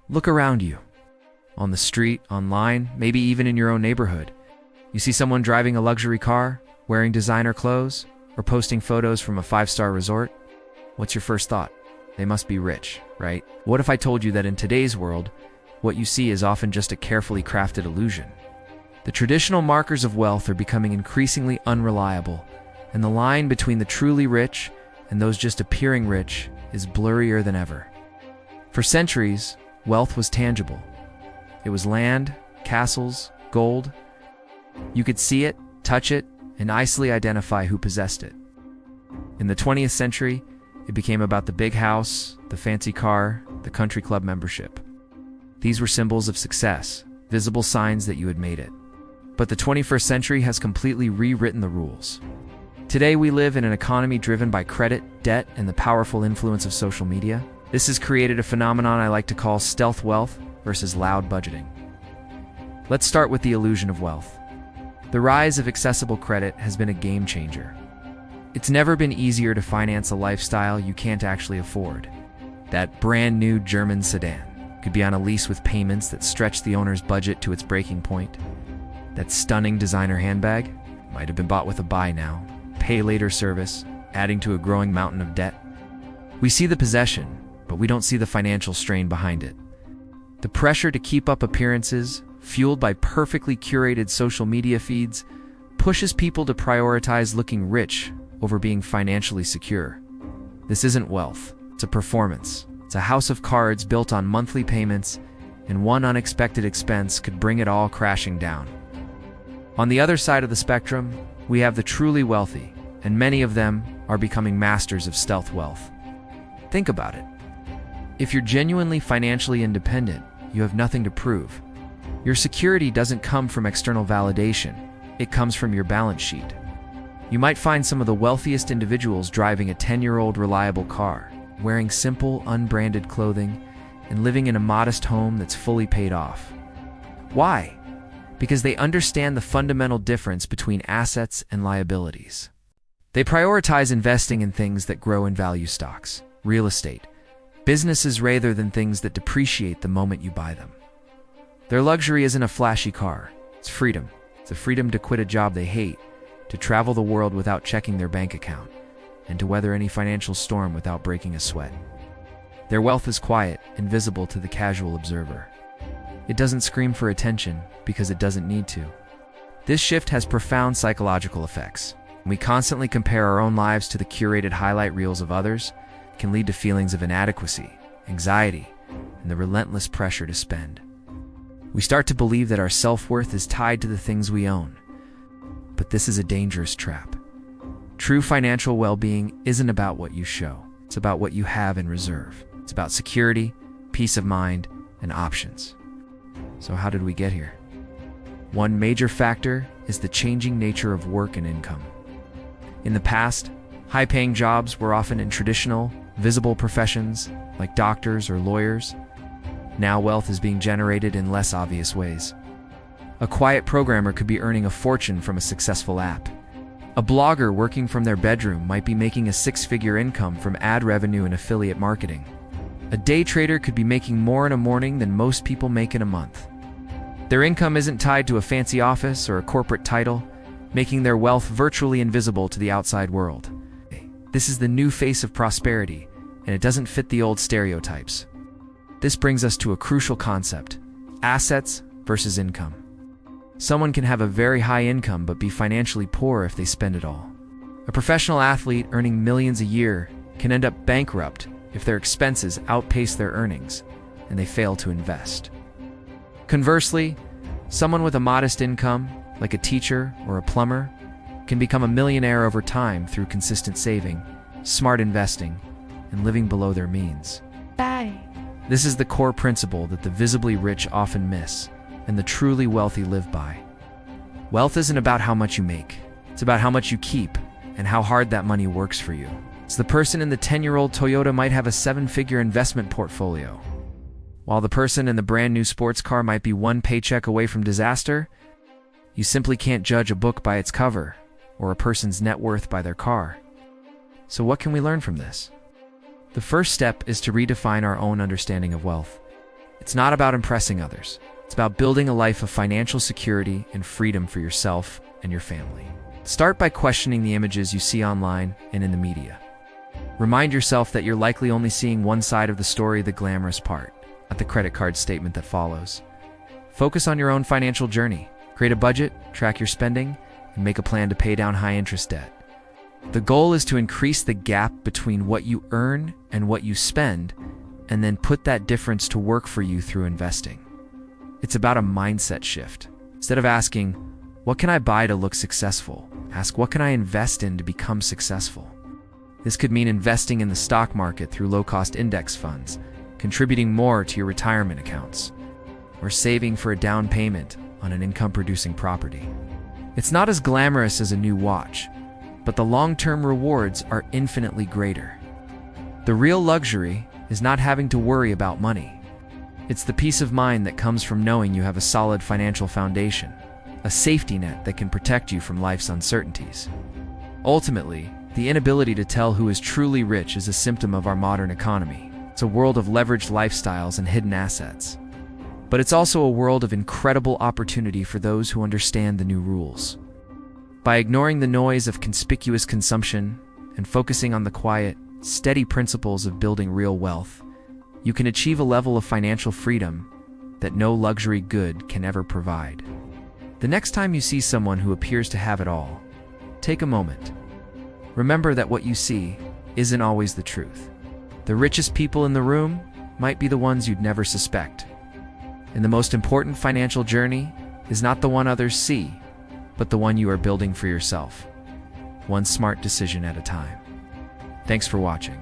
Look around you. On the street, online, maybe even in your own neighborhood. You see someone driving a luxury car, wearing designer clothes, or posting photos from a 5-star resort? What's your first thought? They must be rich, right? What if I told you that in today's world, what you see is often just a carefully crafted illusion? The traditional markers of wealth are becoming increasingly unreliable, and the line between the truly rich and those just appearing rich is blurrier than ever. For centuries, wealth was tangible. It was land, castles, gold. You could see it, touch it, and easily identify who possessed it. In the 20th century, it became about the big house, the fancy car, the country club membership. These were symbols of success, visible signs that you had made it. But the 21st century has completely rewritten the rules. Today we live in an economy driven by credit, debt, and the powerful influence of social media. This has created a phenomenon I like to call stealth wealth versus loud budgeting. Let's start with the illusion of wealth. The rise of accessible credit has been a game changer. It's never been easier to finance a lifestyle you can't actually afford. That brand new German sedan could be on a lease with payments that stretch the owner's budget to its breaking point. That stunning designer handbag might have been bought with a buy now, pay later service, adding to a growing mountain of debt. We see the possession, but we don't see the financial strain behind it. The pressure to keep up appearances, fueled by perfectly curated social media feeds, pushes people to prioritize looking rich over being financially secure. This isn't wealth, it's a performance. It's a house of cards built on monthly payments, and one unexpected expense could bring it all crashing down. On the other side of the spectrum, we have the truly wealthy, and many of them are becoming masters of stealth wealth. Think about it. If you're genuinely financially independent, you have nothing to prove. Your security doesn't come from external validation, it comes from your balance sheet. You might find some of the wealthiest individuals driving a 10-year-old reliable car, wearing simple, unbranded clothing, and living in a modest home that's fully paid off. Why? Because they understand the fundamental difference between assets and liabilities. They prioritize investing in things that grow in value: stocks, real estate, businesses rather than things that depreciate the moment you buy them. Their luxury isn't a flashy car, it's freedom. It's the freedom to quit a job they hate, to travel the world without checking their bank account, and to weather any financial storm without breaking a sweat. Their wealth is quiet, invisible to the casual observer. It doesn't scream for attention because it doesn't need to. This shift has profound psychological effects. When we constantly compare our own lives to the curated highlight reels of others, it can lead to feelings of inadequacy, anxiety, and the relentless pressure to spend. We start to believe that our self-worth is tied to the things we own. But this is a dangerous trap. True financial well-being isn't about what you show. It's about what you have in reserve. It's about security, peace of mind, and options. So how did we get here? One major factor is the changing nature of work and income. In the past, high-paying jobs were often in traditional, visible professions like doctors or lawyers. Now wealth is being generated in less obvious ways. A quiet programmer could be earning a fortune from a successful app. A blogger working from their bedroom might be making a 6-figure income from ad revenue and affiliate marketing. A day trader could be making more in a morning than most people make in a month. Their income isn't tied to a fancy office or a corporate title, making their wealth virtually invisible to the outside world. This is the new face of prosperity, and it doesn't fit the old stereotypes. This brings us to a crucial concept: assets versus income. Someone can have a very high income but be financially poor if they spend it all. A professional athlete earning millions a year can end up bankrupt if their expenses outpace their earnings and they fail to invest. Conversely, someone with a modest income, like a teacher or a plumber, can become a millionaire over time through consistent saving, smart investing, and living below their means. Bye. This is the core principle that the visibly rich often miss, and the truly wealthy live by. Wealth isn't about how much you make. It's about how much you keep and how hard that money works for you. So the person in the 10-year-old Toyota might have a 7-figure investment portfolio, while the person in the brand new sports car might be one paycheck away from disaster. You simply can't judge a book by its cover or a person's net worth by their car. So what can we learn from this? The first step is to redefine our own understanding of wealth. It's not about impressing others. It's about building a life of financial security and freedom for yourself and your family. Start by questioning the images you see online and in the media. Remind yourself that you're likely only seeing one side of the story, the glamorous part, not the credit card statement that follows. Focus on your own financial journey. Create a budget, track your spending, and make a plan to pay down high-interest debt. The goal is to increase the gap between what you earn and what you spend, and then put that difference to work for you through investing. It's about a mindset shift. Instead of asking, what can I buy to look successful? Ask, what can I invest in to become successful? This could mean investing in the stock market through low-cost index funds, contributing more to your retirement accounts, or saving for a down payment on an income-producing property. It's not as glamorous as a new watch, but the long-term rewards are infinitely greater. The real luxury is not having to worry about money. It's the peace of mind that comes from knowing you have a solid financial foundation, a safety net that can protect you from life's uncertainties. Ultimately, the inability to tell who is truly rich is a symptom of our modern economy. It's a world of leveraged lifestyles and hidden assets. But it's also a world of incredible opportunity for those who understand the new rules. By ignoring the noise of conspicuous consumption and focusing on the quiet, steady principles of building real wealth, you can achieve a level of financial freedom that no luxury good can ever provide. The next time you see someone who appears to have it all, take a moment. Remember that what you see isn't always the truth. The richest people in the room might be the ones you'd never suspect. And the most important financial journey is not the one others see, but the one you are building for yourself, one smart decision at a time. Thanks for watching.